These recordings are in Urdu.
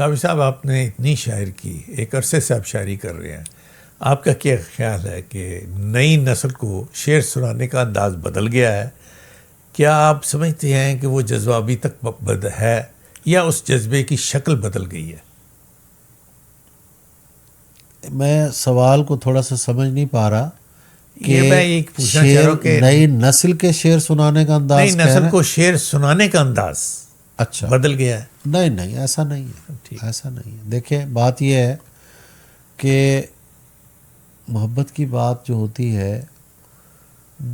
تابر صاحب آپ نے اتنی شاعر کی، ایک عرصے سے آپ شاعری کر رہے ہیں، آپ کا کیا خیال ہے کہ نئی نسل کو شعر سنانے کا انداز بدل گیا ہے؟ کیا آپ سمجھتے ہیں کہ وہ جذبہ ابھی تک ہے یا اس جذبے کی شکل بدل گئی ہے؟ میں سوال کو تھوڑا سا سمجھ نہیں پا رہا یہ میں ایک پوچھنا چاہ رہا ہوں کہ نئی نسل کے شعر سنانے کا انداز نئی نسل کو شعر سنانے کا انداز اچھا بدل گیا ہے؟ نہیں ایسا نہیں ہے، ایسا نہیں ہے۔ دیکھیں بات یہ ہے کہ محبت کی بات جو ہوتی ہے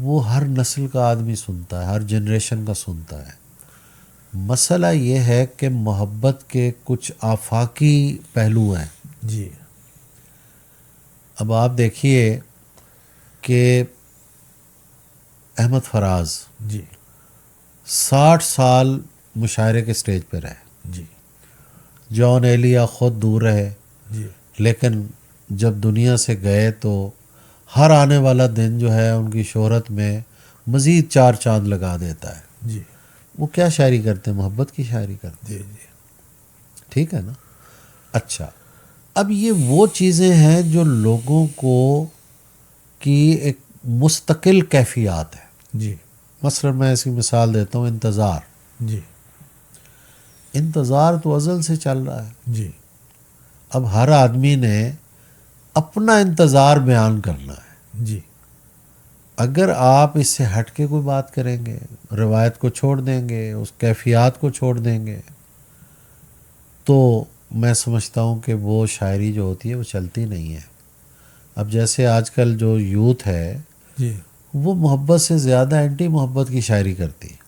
وہ ہر نسل کا آدمی سنتا ہے، ہر جنریشن کا سنتا ہے۔ مسئلہ یہ ہے کہ محبت کے کچھ آفاقی پہلو ہیں۔ جی اب آپ دیکھیے کہ احمد فراز جی 60 سال مشاعرے کے سٹیج پہ رہے، جی جان ایلیا خود دور رہے، جی لیکن جب دنیا سے گئے تو ہر آنے والا دن جو ہے ان کی شہرت میں مزید 4 چاند لگا دیتا ہے۔ جی وہ کیا شاعری کرتے ہیں؟ محبت کی شاعری کرتے ہیں، جی جی ٹھیک ہے نا؟ اچھا، اب یہ وہ چیزیں ہیں جو لوگوں کو کی ایک مستقل کیفیات ہے۔ جی مثلا میں اس کی مثال دیتا ہوں، انتظار۔ جی انتظار تو ازل سے چل رہا ہے۔ جی اب ہر آدمی نے اپنا انتظار بیان کرنا ہے۔ جی اگر آپ اس سے ہٹ کے کوئی بات کریں گے، روایت کو چھوڑ دیں گے، اس کیفیات کو چھوڑ دیں گے، تو میں سمجھتا ہوں کہ وہ شاعری جو ہوتی ہے وہ چلتی نہیں ہے۔ اب جیسے آج کل جو یوتھ ہے جی وہ محبت سے زیادہ اینٹی محبت کی شاعری کرتی ہے۔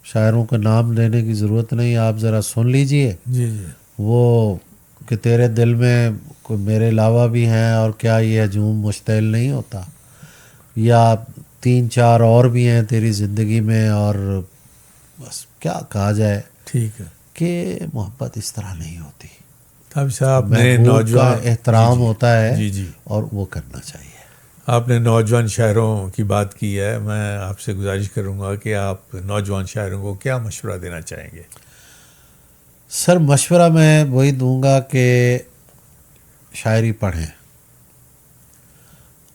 شاعروں کا نام لینے کی ضرورت نہیں، آپ ذرا سن لیجئے۔ جی جی وہ کہ تیرے دل میں کوئی میرے علاوہ بھی ہیں اور کیا یہ ہجوم مشتعل نہیں ہوتا، یا 3-4 اور بھی ہیں تیری زندگی میں، اور بس کیا کہا جائے ٹھیک ہے۔ کہ محبت اس طرح نہیں ہوتی۔ تابر صاحب نے محبوب کا نوجوان احترام ہوتا ہے جی جی اور وہ کرنا چاہیے۔ آپ نے نوجوان شاعروں کی بات کی ہے، میں آپ سے گزارش کروں گا کہ آپ نوجوان شاعروں کو کیا مشورہ دینا چاہیں گے؟ سر مشورہ میں وہی دوں گا کہ شاعری پڑھیں،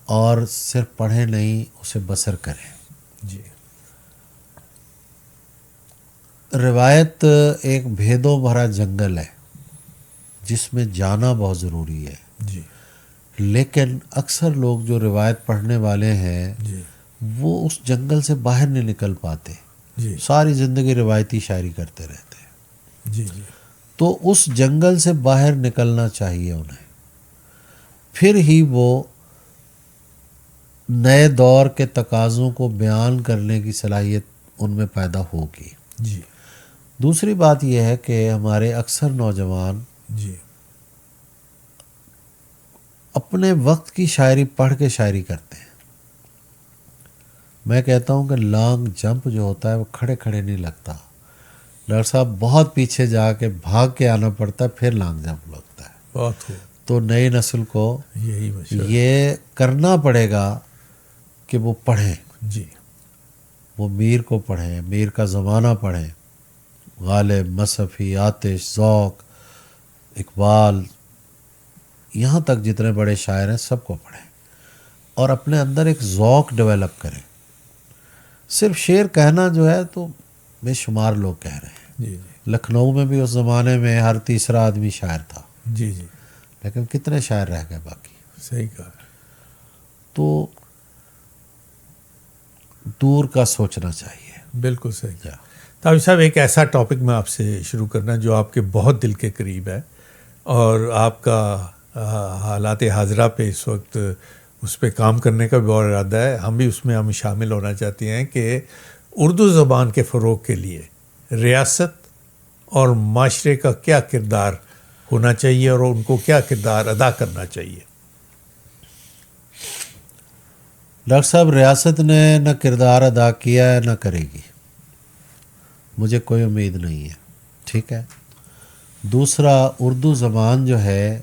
اور صرف پڑھیں نہیں، اسے بسر کریں۔ جی روایت ایک بھیدوں بھرا جنگل ہے جس میں جانا بہت ضروری ہے، جی لیکن اکثر لوگ جو روایت پڑھنے والے ہیں جی وہ اس جنگل سے باہر نہیں نکل پاتے، جی ساری زندگی روایتی شاعری کرتے رہتے ہیں۔ جی جی تو اس جنگل سے باہر نکلنا چاہیے انہیں، پھر ہی وہ نئے دور کے تقاضوں کو بیان کرنے کی صلاحیت ان میں پیدا ہوگی۔ جی دوسری بات یہ ہے کہ ہمارے اکثر نوجوان جی اپنے وقت کی شاعری پڑھ کے شاعری کرتے ہیں۔ میں کہتا ہوں کہ لانگ جمپ جو ہوتا ہے وہ کھڑے کھڑے نہیں لگتا، ڈاکٹر صاحب بہت پیچھے جا کے بھاگ کے آنا پڑتا ہے، پھر لانگ جمپ لگتا ہے۔ بہت خوب، تو نئی نسل کو یہی مشورہ۔ یہ کرنا پڑے گا کہ وہ پڑھیں، جی وہ میر کو پڑھیں، میر کا زمانہ پڑھیں، غالب، مصحفی، آتش، ذوق، اقبال، یہاں تک جتنے بڑے شاعر ہیں سب کو پڑھیں، اور اپنے اندر ایک ذوق ڈیولپ کریں۔ صرف شعر کہنا جو ہے تو بے شمار لوگ کہہ رہے ہیں۔ جی جی لکھنؤ میں بھی اس زمانے میں ہر تیسرا آدمی شاعر تھا، جی جی لیکن کتنے شاعر رہ گئے باقی؟ صحیح کہا۔ تو دور کا سوچنا چاہیے۔ بالکل صحیح کہا۔ تابر صاحب ایک ایسا ٹاپک میں آپ سے شروع کرنا جو آپ کے بہت دل کے قریب ہے، اور آپ کا حالات حاضرہ پہ اس وقت اس پہ کام کرنے کا بھی بہت ارادہ ہے، ہم بھی اس میں ہم شامل ہونا چاہتے ہیں کہ اردو زبان کے فروغ کے لیے ریاست اور معاشرے کا کیا کردار ہونا چاہیے اور ان کو کیا کردار ادا کرنا چاہیے؟ ڈاکٹر صاحب ریاست نے نہ کردار ادا کیا ہے نہ کرے گی، مجھے کوئی امید نہیں ہے، ٹھیک ہے۔ دوسرا، اردو زبان جو ہے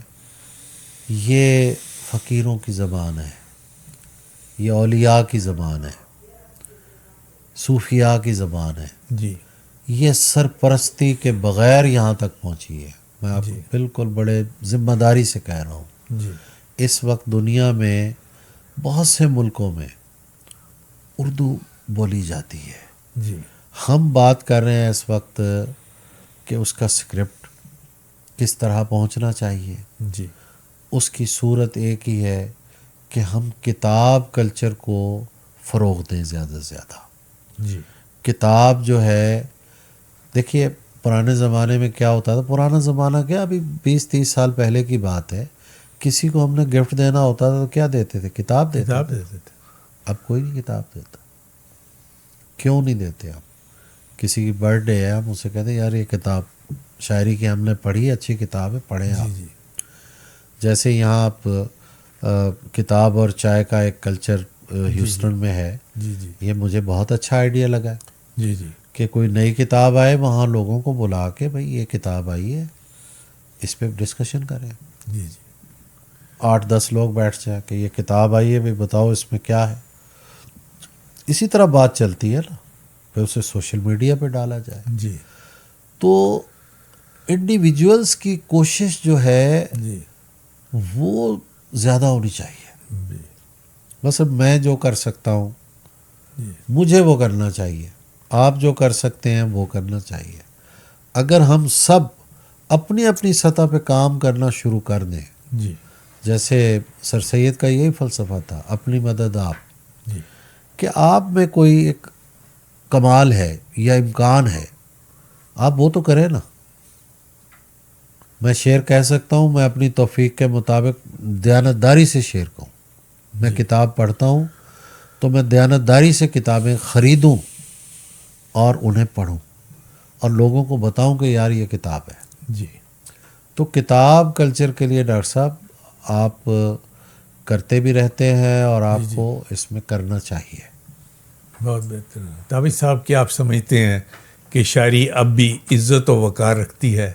یہ فقیروں کی زبان ہے، یہ اولیاء کی زبان ہے، صوفیاء کی زبان ہے، جی یہ سرپرستی کے بغیر یہاں تک پہنچی ہے۔ میں آپ کو بالکل بڑے ذمہ داری سے کہہ رہا ہوں، جی اس وقت دنیا میں بہت سے ملکوں میں اردو بولی جاتی ہے. جی ہم بات کر رہے ہیں اس وقت کہ اس کا اسکرپٹ کس طرح پہنچنا چاہیے. جی اس کی صورت ایک ہی ہے کہ ہم کتاب کلچر کو فروغ دیں زیادہ سے زیادہ. جی کتاب جو ہے، دیکھیے پرانے زمانے میں کیا ہوتا تھا، پرانا زمانہ کیا ابھی 20-30 سال پہلے کی بات ہے، کسی کو ہم نے گفٹ دینا ہوتا تھا تو کیا دیتے تھے؟ کتاب دیتے کتاب تھے. دیتے تھے. اب کوئی نہیں کتاب دیتا. کیوں نہیں دیتے؟ آپ کسی کی برتھ ڈے ہے، ہم اسے کہتے ہیں یار یہ کتاب شاعری کی ہم نے پڑھی، اچھی کتاب ہے، پڑھیں آپ. جی جی جیسے یہاں آپ کتاب اور چائے کا ایک کلچر ہیوسٹن میں ہے، جی جی یہ مجھے بہت اچھا آئیڈیا لگا ہے جی جی کہ کوئی نئی کتاب آئے، وہاں لوگوں کو بلا کے بھئی یہ کتاب آئی ہے، اس پہ ڈسکشن کریں. جی جی 8-10 لوگ بیٹھ جائیں کہ یہ کتاب آئی ہے بھئی بتاؤ اس میں کیا ہے. اسی طرح بات چلتی ہے نا، پھر اسے سوشل میڈیا پہ ڈالا جائے. جی تو انڈیویجولس کی کوشش جو ہے جی وہ زیادہ ہونی چاہیے. جی بس اب میں جو کر سکتا ہوں جی مجھے وہ کرنا چاہیے، آپ جو کر سکتے ہیں وہ کرنا چاہیے. اگر ہم سب اپنی اپنی سطح پہ کام کرنا شروع کر دیں، جی جیسے سر سید کا یہی فلسفہ تھا، اپنی مدد آپ، جی کہ آپ میں کوئی ایک کمال ہے یا امکان ہے، آپ وہ تو کریں نا. میں شعر کہہ سکتا ہوں، میں اپنی توفیق کے مطابق دیانتداری سے شعر کہوں. میں کتاب پڑھتا ہوں تو میں دیانتداری سے کتابیں خریدوں اور انہیں پڑھوں اور لوگوں کو بتاؤں کہ یار یہ کتاب ہے. جی تو کتاب کلچر کے لیے ڈاکٹر صاحب آپ کرتے بھی رہتے ہیں اور آپ کو اس میں کرنا چاہیے. بہت بہتر. تابش صاحب کیا آپ سمجھتے ہیں کہ شاعری اب بھی عزت و وقار رکھتی ہے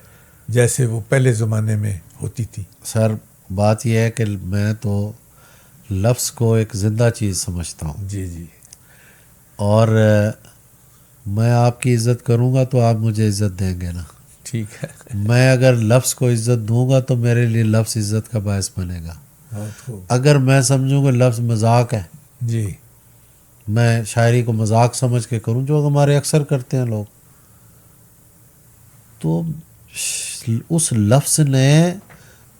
جیسے وہ پہلے زمانے میں ہوتی تھی؟ سر بات یہ ہے کہ میں تو لفظ کو ایک زندہ چیز سمجھتا ہوں، جی جی اور میں آپ کی عزت کروں گا تو آپ مجھے عزت دیں گے نا. ٹھیک ہے. میں اگر لفظ کو عزت دوں گا تو میرے لیے لفظ عزت کا باعث بنے گا. بہت خوب. اگر میں سمجھوں کہ لفظ مذاق ہے، جی میں شاعری کو مذاق سمجھ کے کروں، جو ہمارے اکثر کرتے ہیں لوگ، تو اس لفظ نے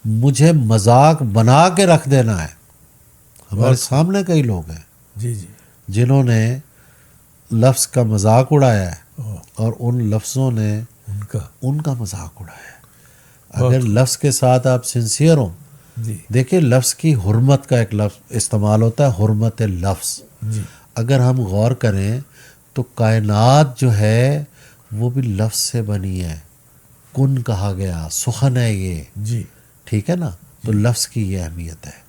مجھے مذاق بنا کے رکھ دینا ہے. ہمارے سامنے کئی لوگ ہیں جی جی جنہوں نے لفظ کا مذاق اڑایا ہے اوہ، اور ان لفظوں نے ان کا مذاق اڑایا ہے. اگر لفظ کے ساتھ آپ سنسیئر ہوں، جی دیکھیں لفظ کی حرمت کا ایک لفظ استعمال ہوتا ہے، حرمت لفظ. جی اگر ہم غور کریں تو کائنات جو ہے وہ بھی لفظ سے بنی ہے. کن کہا گیا، سخن ہے یہ، جی ٹھیک ہے نا. تو لفظ کی یہ اہمیت ہے.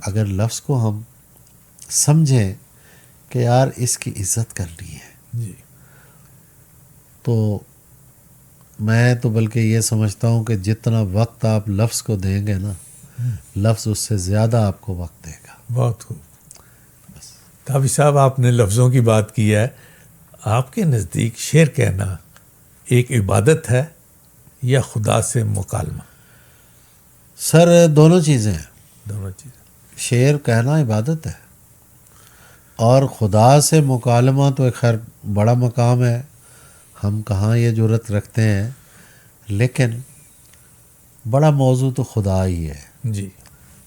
اگر لفظ کو ہم سمجھیں کہ یار اس کی عزت کرنی ہے، جی تو میں تو بلکہ یہ سمجھتا ہوں کہ جتنا وقت آپ لفظ کو دیں گے نا، لفظ اس سے زیادہ آپ کو وقت دے گا. بہت خوب. تابش صاحب آپ نے لفظوں کی بات کی ہے، آپ کے نزدیک شعر کہنا ایک عبادت ہے یا خدا سے مکالمہ؟ سر دونوں چیزیں ہیں. دونوں چیزیں. شعر کہنا عبادت ہے اور خدا سے مکالمہ تو ایک خیر بڑا مقام ہے، ہم کہاں یہ جرت رکھتے ہیں، لیکن بڑا موضوع تو خدا ہی ہے. جی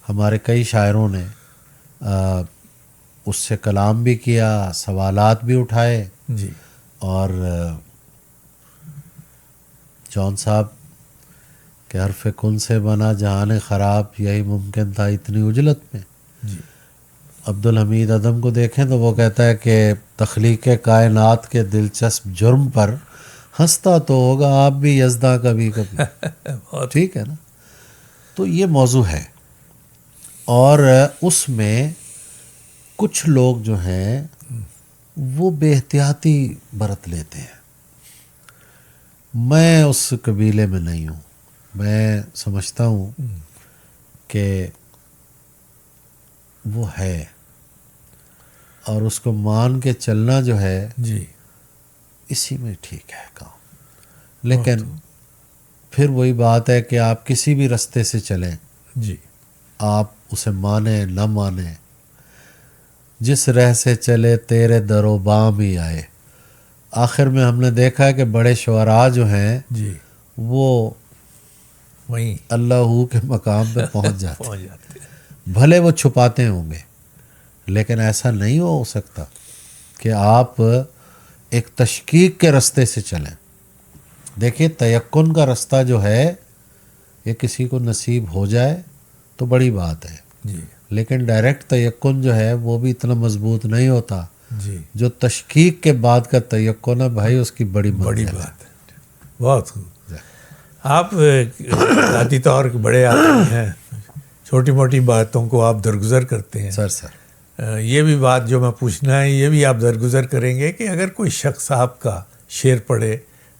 ہمارے کئی شاعروں نے اس سے کلام بھی کیا، سوالات بھی اٹھائے، جی اور جون صاحب کہ حرف کن سے بنا جہان خراب، یہی ممکن تھا اتنی اجلت میں. جی عبدالحمید عدم کو دیکھیں تو وہ کہتا ہے کہ تخلیق کائنات کے دلچسپ جرم پر ہنستا تو ہوگا آپ بھی یزداں کبھی کبھی. ٹھیک ہے نا. تو یہ موضوع ہے، اور اس میں کچھ لوگ جو ہیں وہ بے احتیاطی برت لیتے ہیں. میں اس قبیلے میں نہیں ہوں. میں سمجھتا ہوں کہ وہ ہے اور اس کو مان کے چلنا جو ہے جی اسی میں ٹھیک ہے کام. لیکن پھر وہی بات ہے کہ آپ کسی بھی رستے سے چلیں، جی آپ اسے مانیں نہ مانیں، جس رہ سے چلے تیرے در و بام ہی آئے. آخر میں ہم نے دیکھا ہے کہ بڑے شعراء جو ہیں جی وہ وہیں اللہ کے مقام پہ پہنچ جاتے پہنچ جاتے ہیں. ہیں. بھلے وہ چھپاتے ہوں گے، لیکن ایسا نہیں ہو سکتا کہ آپ ایک تشکیک کے رستے سے چلیں. دیکھیے تیقن کا رستہ جو ہے یہ کسی کو نصیب ہو جائے تو بڑی بات ہے، جی لیکن ڈائریکٹ تیقن جو ہے وہ بھی اتنا مضبوط نہیں ہوتا. جی جو تشکیک کے بعد کا تیقن ہے بھائی، اس کی بڑی بڑی منزل ہے. بات ہے. بہت خوب. آپ ذاتی طور کے بڑے آدمی ہیں، چھوٹی موٹی باتوں کو آپ درگزر کرتے ہیں. سر یہ بھی بات جو میں پوچھنا ہے یہ بھی آپ درگزر کریں گے کہ اگر کوئی شخص آپ کا شعر پڑھے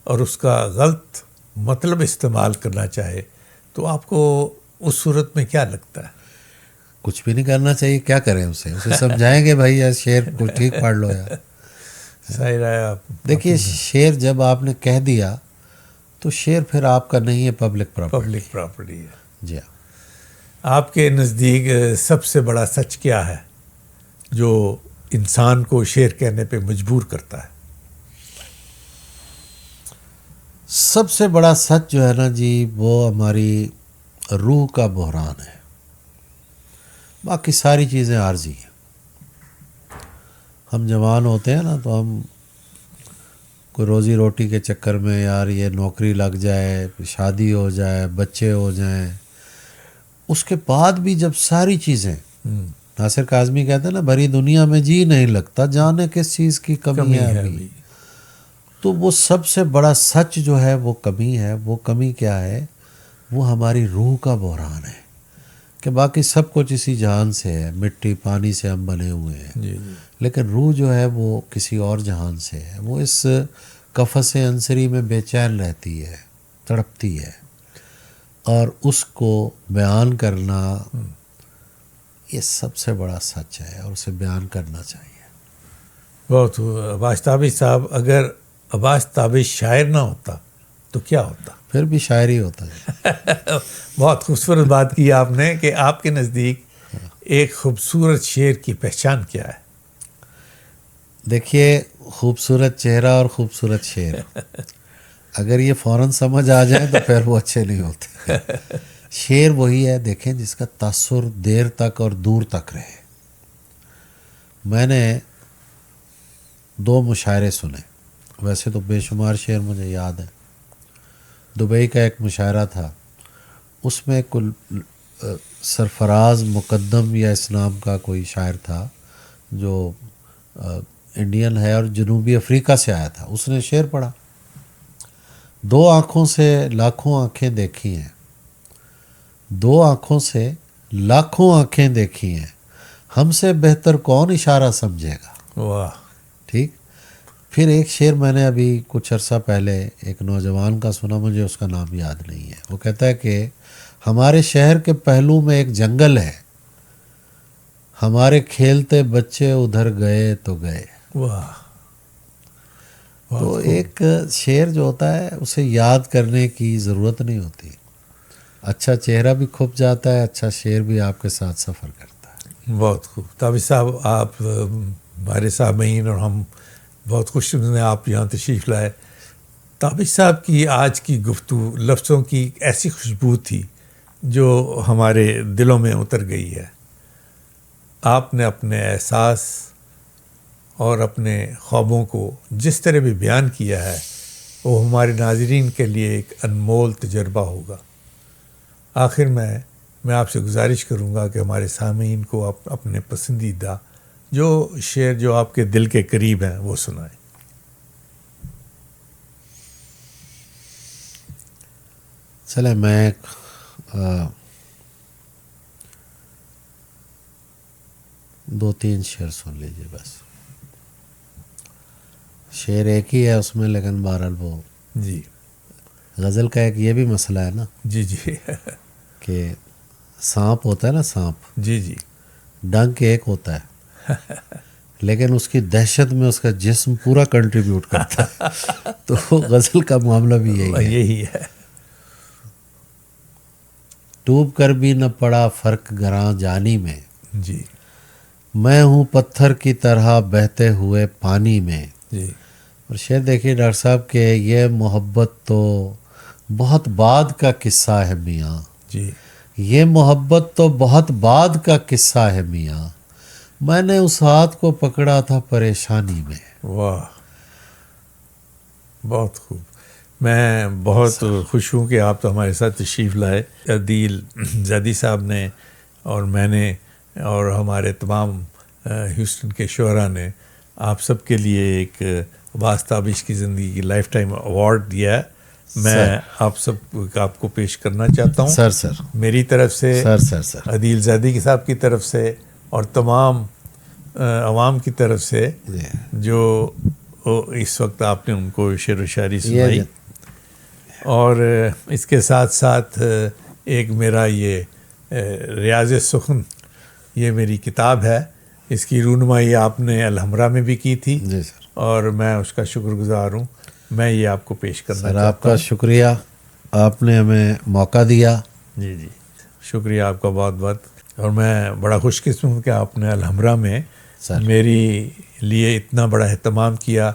اور اس کا غلط مطلب استعمال کرنا چاہے تو آپ کو اس صورت میں کیا لگتا ہے؟ کچھ بھی نہیں کرنا چاہیے. کیا کریں اسے سمجھائیں گے بھائی یار شعر کو ٹھیک پڑھ لو یار. ظاہر ہے آپ دیکھیے شعر جب آپ نے کہہ دیا تو شعر پھر آپ کا نہیں ہے، پبلک پراپرٹی ہے. جی ہاں. آپ کے نزدیک سب سے بڑا سچ کیا ہے جو انسان کو شعر کہنے پہ مجبور کرتا ہے؟ سب سے بڑا سچ جو ہے نا جی وہ ہماری روح کا بحران ہے. باقی ساری چیزیں عارضی ہیں. ہم جوان ہوتے ہیں نا تو ہم کوئی روزی روٹی کے چکر میں یار یہ نوکری لگ جائے، شادی ہو جائے، بچے ہو جائیں، اس کے بعد بھی جب ساری چیزیں، ناصر کاظمی کہتے ہیں نا بھری دنیا میں جی نہیں لگتا، جانے کس چیز کی کمی ہے ابھی. تو وہ سب سے بڑا سچ جو ہے وہ کمی ہے. وہ کمی کیا ہے؟ وہ ہماری روح کا بحران ہے کہ باقی سب کچھ اسی جہان سے ہے، مٹی پانی سے ہم بنے ہوئے ہیں. جی لیکن روح جو ہے وہ کسی اور جہان سے ہے. وہ اس قفس عنصری میں بے چین رہتی ہے، تڑپتی ہے، اور اس کو بیان کرنا یہ سب سے بڑا سچ ہے اور اسے بیان کرنا چاہیے. بہت عباس تابش صاحب، اگر عباس تابش شاعر نہ ہوتا تو کیا ہوتا؟ پھر بھی شاعری ہوتا ہے. بہت خوبصورت بات کی آپ نے کہ آپ کے نزدیک ایک خوبصورت شعر کی پہچان کیا ہے؟ دیکھیے خوبصورت چہرہ اور خوبصورت شعر اگر یہ فوراً سمجھ آ جائیں تو پھر وہ اچھے نہیں ہوتے. شعر وہی ہے دیکھیں جس کا تاثر دیر تک اور دور تک رہے. میں نے 2 مشاعرے سنے، ویسے تو بے شمار شعر مجھے یاد ہیں. دبئی کا ایک مشاعرہ تھا، اس میں کل سرفراز مقدم یا اس نام کا کوئی شاعر تھا جو انڈین ہے اور جنوبی افریقہ سے آیا تھا. اس نے شعر پڑھا، 2 آنکھوں سے لاکھوں آنکھیں دیکھی ہیں، 2 آنکھوں سے لاکھوں آنکھیں دیکھی ہیں، ہم سے بہتر کون اشارہ سمجھے گا. واہ. ٹھیک. پھر ایک شعر میں نے ابھی کچھ عرصہ پہلے ایک نوجوان کا سنا، مجھے اس کا نام یاد نہیں ہے. وہ کہتا ہے کہ ہمارے شہر کے پہلو میں ایک جنگل ہے، ہمارے کھیلتے بچے ادھر گئے تو گئے. واہ. تو ایک شعر جو ہوتا ہے اسے یاد کرنے کی ضرورت نہیں ہوتی. اچھا چہرہ بھی کھپ جاتا ہے، اچھا شعر بھی آپ کے ساتھ سفر کرتا ہے. بہت خوب. تابش صاحب، آپ ہمارے سامعین اور ہم بہت خوش ہیں آپ یہاں تشریف لائے. تابش صاحب کی آج کی گفتگو لفظوں کی ایسی خوشبو تھی جو ہمارے دلوں میں اتر گئی ہے. آپ نے اپنے احساس اور اپنے خوابوں کو جس طرح بھی بیان کیا ہے وہ ہمارے ناظرین کے لیے ایک انمول تجربہ ہوگا. آخر میں آپ سے گزارش کروں گا کہ ہمارے سامعین کو آپ اپنے پسندیدہ جو شعر جو آپ کے دل کے قریب ہیں وہ سنائیں. چلے میں 2-3 شعر سن لیجیے بس. شعر ایک ہی ہے اس میں، لیکن بہرحال وہ جی غزل کا ایک یہ بھی مسئلہ ہے نا جی جی کہ سانپ ہوتا ہے نا، سانپ جی جی ڈنک ایک ہوتا ہے لیکن اس کی دہشت میں اس کا جسم پورا کنٹریبیوٹ کرتا ہے. تو غزل کا معاملہ بھی یہی ہے. ڈوب کر بھی نہ پڑا فرق گراں جانی میں، جی میں ہوں پتھر کی طرح بہتے ہوئے پانی میں. جی اور شعر دیکھیے ڈاکٹر صاحب کہ یہ محبت تو بہت بعد کا قصہ ہے میاں، جی یہ محبت تو بہت بعد کا قصہ ہے میاں، میں نے اس ہاتھ کو پکڑا تھا پریشانی میں. واہ، بہت خوب. میں بہت خوش ہوں کہ آپ تو ہمارے ساتھ تشریف لائے. عدیل زیدی صاحب نے اور میں نے اور ہمارے تمام ہیوسٹن کے شعراء نے آپ سب کے لیے ایک عباس تابش کی زندگی کی لائف ٹائم ایوارڈ دیا ہے. میں آپ کو پیش کرنا چاہتا ہوں سر میری طرف سے، سر عدیل زیدی صاحب کی طرف سے اور تمام عوام کی طرف سے جو اس وقت آپ نے ان کو شعر و شاعری سنائی. اور اس کے ساتھ ساتھ ایک میرا یہ ریاض سخن، یہ میری کتاب ہے، اس کی رونمائی آپ نے الحمرا میں بھی کی تھی جی سر، اور میں اس کا شکر گزار ہوں. میں یہ آپ کو پیش کرنا سر چاہتا آپ کا ہوں. شکریہ، آپ نے ہمیں موقع دیا. جی جی شکریہ آپ کا بہت بہت. اور میں بڑا خوش قسم ہوں کہ آپ نے الحمرا میں میری لیے اتنا بڑا اہتمام کیا،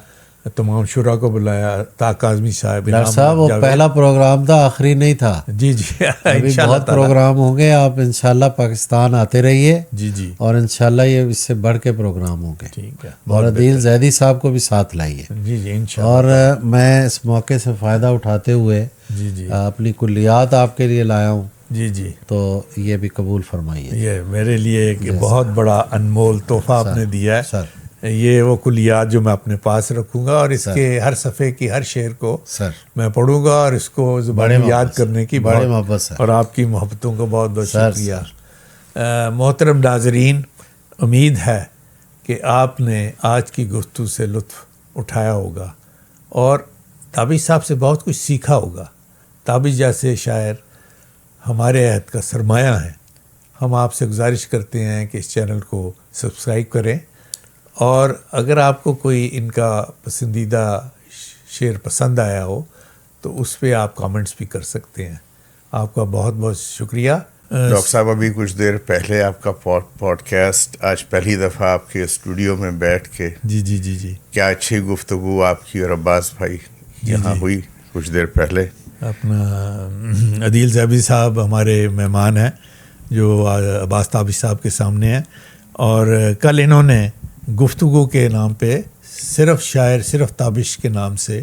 تمام شعراء کو بلایا، طاق کاظمی صاحب. ڈاکٹر صاحب وہ پہلا پروگرام تھا، آخری نہیں تھا. جی جی ابھی بہت پروگرام ہوں گے. آپ انشاءاللہ پاکستان آتے رہیے. جی جی اور انشاءاللہ یہ اس سے بڑھ کے پروگرام ہوں گے. ٹھیک ہے. اور عدیل زیدی صاحب کو بھی ساتھ لائیے. جی جی انشاءاللہ. اور میں اس موقع سے فائدہ اٹھاتے ہوئے جی جی اپنی کلیات آپ کے لیے لایا ہوں. جی جی تو یہ بھی قبول فرمائیے. یہ میرے لیے ایک بہت بڑا انمول تحفہ آپ نے دیا ہے. سر یہ وہ کلیات جو میں اپنے پاس رکھوں گا اور اس کے ہر صفحے کی ہر شعر کو سر میں پڑھوں گا اور اس کو زبانی یاد کرنے کی بڑے محبت سے. اور آپ کی محبتوں کو بہت بہت شکریہ. محترم ناظرین، امید ہے کہ آپ نے آج کی گفتگو سے لطف اٹھایا ہوگا اور تابش صاحب سے بہت کچھ سیکھا ہوگا. تابش جیسے شاعر ہمارے عہد کا سرمایہ ہیں. ہم آپ سے گزارش کرتے ہیں کہ اس چینل کو سبسکرائب کریں اور اگر آپ کو کوئی ان کا پسندیدہ شعر پسند آیا ہو تو اس پہ آپ کامنٹس بھی کر سکتے ہیں. آپ کا بہت بہت شکریہ. ڈاکٹر صاحب ابھی کچھ دیر پہلے آپ کا پوڈ کاسٹ آج پہلی دفعہ آپ کے اسٹوڈیو میں بیٹھ کے جی جی جی جی کیا اچھی گفتگو آپ کی اور عباس بھائی یہاں ہوئی کچھ دیر پہلے. اپنا عدیل زیدی صاحب ہمارے مہمان ہیں جو عباس تابش صاحب کے سامنے ہیں اور کل انہوں نے گفتگو کے نام پہ صرف شاعر صرف تابش کے نام سے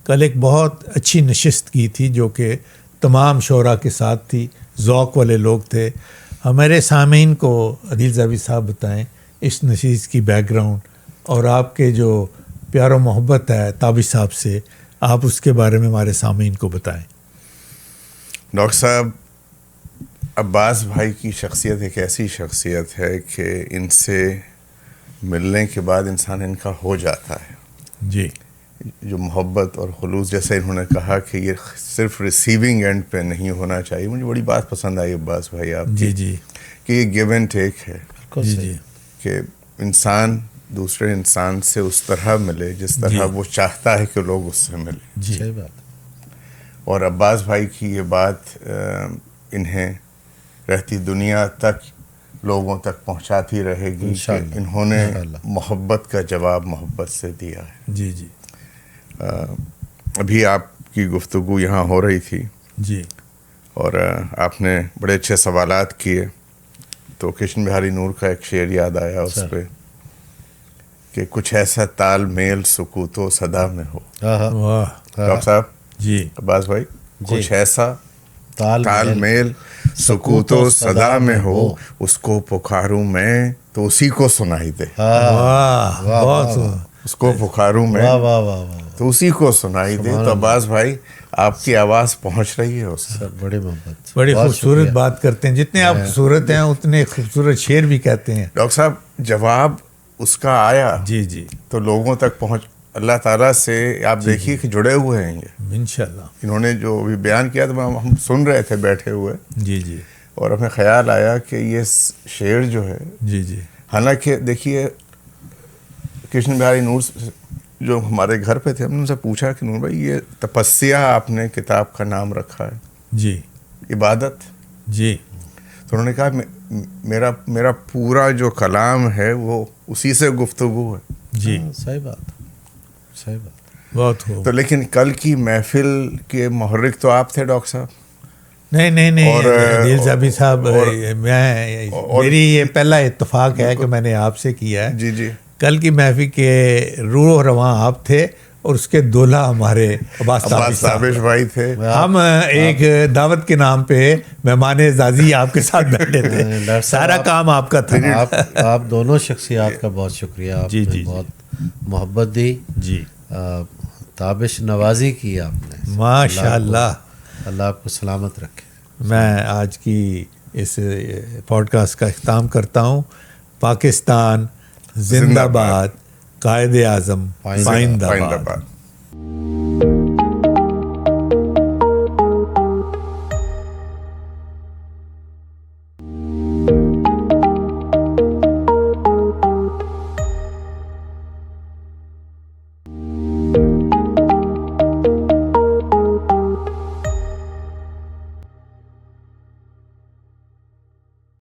کل ایک بہت اچھی نشست کی تھی جو کہ تمام شعراء کے ساتھ تھی. ذوق والے لوگ تھے. ہمارے سامعین کو عدیل زیدی صاحب بتائیں اس نشست کی بیک گراؤنڈ اور آپ کے جو پیار و محبت ہے تابش صاحب سے، آپ اس کے بارے میں ہمارے سامعین کو بتائیں. ڈاکٹر صاحب عباس بھائی کی شخصیت ایک ایسی شخصیت ہے کہ ان سے ملنے کے بعد انسان ان کا ہو جاتا ہے. جی جو محبت اور خلوص، جیسے انہوں نے کہا کہ یہ صرف ریسیونگ اینڈ پہ نہیں ہونا چاہیے. مجھے بڑی بات پسند آئی عباس بھائی آپ کی. جی جی کہ یہ گیو اینڈ ٹیک ہے. جی جی کہ انسان دوسرے انسان سے اس طرح ملے جس طرح وہ چاہتا ہے کہ لوگ اس سے ملیں. جی صحیح بات. اور عباس بھائی کی یہ بات انہیں رہتی دنیا تک لوگوں تک پہنچاتی رہے گی کہ انہوں نے محبت کا جواب محبت سے دیا ہے. جی جی ابھی آپ کی گفتگو یہاں ہو رہی تھی جی اور آپ نے بڑے اچھے سوالات کیے تو کرشن بہاری نور کا ایک شعر یاد آیا اس پہ کہ کچھ ایسا تال میل سکوت و صدا میں ہو. واہ ڈاکٹر صاحب جی عباس بھائی کچھ ایسا تال میل سکوت و صدا میں ہو، اس کو پکاروں میں تو اسی کو سنائی دے. واہ بہت اس کو پکاروں میں تو اسی کو سنائی دے. تو عباس بھائی آپ کی آواز پہنچ رہی ہے اس سے. بڑی محبت، بڑی خوبصورت بات کرتے ہیں. جتنے آپ خوبصورت ہیں اتنے خوبصورت شعر بھی کہتے ہیں. ڈاکٹر صاحب جواب اس کا آیا جی جی تو لوگوں تک پہنچ. اللہ تعالیٰ سے آپ دیکھیے کہ جڑے ہوئے ہیں یہ. انشاءاللہ. انہوں نے جو بھی بیان کیا تو ہم سن رہے تھے بیٹھے ہوئے جی جی اور ہمیں خیال آیا کہ یہ شعر جو ہے جی جی حالانکہ دیکھیے کرشن بہاری نور جو ہمارے گھر پہ تھے ہم نے ان سے پوچھا کہ نور بھائی یہ تپسیا آپ نے کتاب کا نام رکھا ہے، جی عبادت جی. تو انہوں نے کہا میرا پورا جو کلام ہے وہ اسی سے گفتگو ہے. جی صحیح بات، صحیح بات. بہت ہو. تو لیکن کل کی محفل کے محرک تو آپ تھے ڈاکٹر صاحب. نہیں عدیل زابی صاحب، میری یہ پہلا اتفاق ہے کہ میں نے آپ سے کیا ہے. جی. کل کی محفل کے روح رواں آپ تھے اور اس کے دولہا ہمارے عباس تابش بھائی تھے. ہم ایک دعوت کے نام پہ مہمان اعزازی آپ کے ساتھ بیٹھے تھے. سارا کام آپ کا تھا. آپ دونوں شخصیات کا بہت شکریہ. آپ نے بہت محبت دی. جی. تابش نوازی کی آپ نے. ماشاء اللہ. اللہ آپ کو سلامت رکھے. میں آج کی اس پوڈ کاسٹ کا اختتام کرتا ہوں. پاکستان زندہ باد، قائد اعظم پائندہ باد.